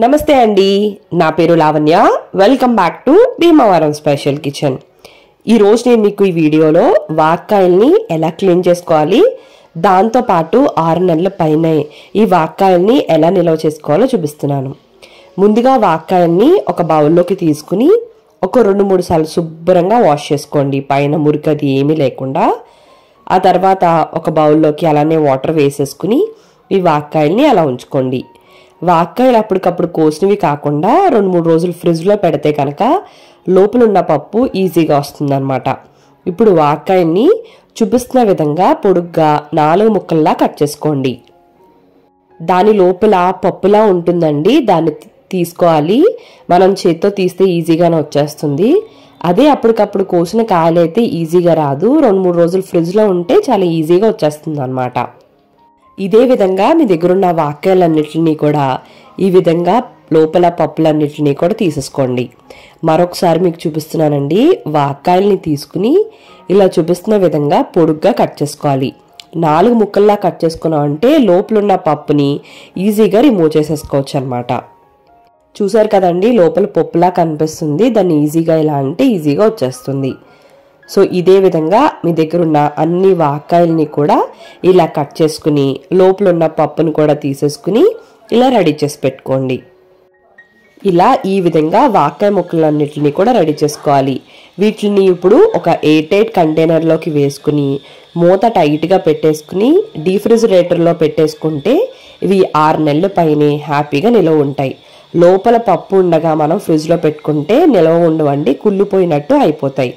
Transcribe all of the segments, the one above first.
నమస్తే అండి, నా పేరు Lavanya. Welcome back to Bhimavaram special kitchen. ఈ రోజు నేను మీకు ఈ వీడియోలో వాక్కాయల్ని ఎలా క్లీన్ చేసుకోవాలి, దాంతో పాటు 6 నెలల పైన ఈ వాక్కాయల్ని ఎలా నిల్వ చేసుకోవాలో చూపిస్తున్నాను. ముందుగా వాక్కాయల్ని ఒక బౌల్లోకి తీసుకుని ఒక 2-3 సార్లు శుభ్రంగా వాష్ చేసుకోండి, పైన మురికది ఏమీ లేకుండా. ఆ తర్వాత ఒక బౌల్లోకి అలానే వాటర్ వేసేసుకుని ఈ వాక్కాయల్ని అలా ఉంచుకోండి. వాక్కాయలు అప్పటికప్పుడు కోసినవి కాకుండా 2-3 రోజులు ఫ్రిడ్జ్లో పెడితే కనుక లోపల ఉన్న పప్పు ఈజీగా వస్తుందన్నమాట. ఇప్పుడు వాక్కాయల్ని చూపిస్తున్న విధంగా పొడుగ్గా 4 ముక్కల్లా కట్ చేసుకోండి. దాని లోపల పప్పులా ఉంటుందండి, దాన్ని తీసుకోవాలి. మనం చేత్తో తీస్తే ఈజీగానే వచ్చేస్తుంది. అదే అప్పటికప్పుడు కోసిన కాయలైతే ఈజీగా రాదు, 2-3 రోజులు ఫ్రిడ్జ్లో ఉంటే చాలా ఈజీగా వచ్చేస్తుంది అన్నమాట. ఇదే విధంగా మీ దగ్గరున్న వాక్కాయలన్నిటిని కూడా ఈ విధంగా లోపల పప్పులన్నిటినీ కూడా తీసేసుకోండి. మరొకసారి మీకు చూపిస్తున్నానండి. వాక్కాయల్ని తీసుకుని ఇలా చూపిస్తున్న విధంగా పొడుగ్గా కట్ చేసుకోవాలి. 4 ముక్కల్లా కట్ చేసుకున్నాం అంటే లోపల ఉన్న పప్పుని ఈజీగా రిమూవ్ చేసేసుకోవచ్చు అనమాట. చూసారు కదండి, లోపల పప్పులా కనిపిస్తుంది. దాన్ని ఈజీగా ఇలా అంటే ఈజీగా వచ్చేస్తుంది. సో ఇదే విధంగా మీ దగ్గర ఉన్న అన్ని వాక్కాయల్ని కూడా ఇలా కట్ చేసుకుని లోపల ఉన్న పప్పును కూడా తీసేసుకుని ఇలా రెడీ చేసి పెట్టుకోండి. ఇలా ఈ విధంగా వాక్కాయ ముక్కలన్నిటిని కూడా రెడీ చేసుకోవాలి. వీటిని ఇప్పుడు ఒక ఎయిర్ టైట్ కంటైనర్లోకి వేసుకుని మూత టైట్గా పెట్టేసుకుని డీఫ్రిజిరేటర్లో పెట్టేసుకుంటే ఇవి 6 నెలల పైనే హ్యాపీగా నిలవ ఉంటాయి. లోపల పప్పు ఉండగా మనం ఫ్రిడ్జ్లో పెట్టుకుంటే నిలవ ఉండవండి, కుళ్ళిపోయినట్టు అయిపోతాయి.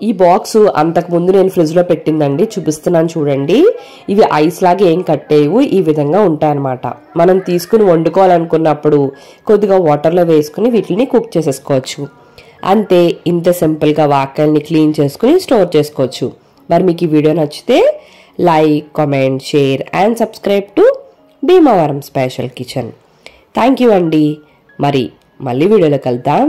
ఈ బాక్స్ అంతకుముందు నేను ఫ్రిడ్జ్లో పెట్టిందండి, చూపిస్తున్నాను చూడండి. ఇవి ఐస్ లాగా ఏం కట్టేవు, ఈ విధంగా ఉంటాయన్నమాట. మనం తీసుకుని వండుకోవాలనుకున్నప్పుడు కొద్దిగా వాటర్లో వేసుకుని వీటిని కుక్ చేసేసుకోవచ్చు. అంతే, ఇంత సింపుల్గా వాక్కాయల్ని క్లీన్ చేసుకుని స్టోర్ చేసుకోవచ్చు. మరి మీకు ఈ వీడియో నచ్చితే like, comment, share and subscribe to Bhimavaram special kitchen. Thank you అండి. మరి మళ్ళీ వీడియోలో కలుద్దాం.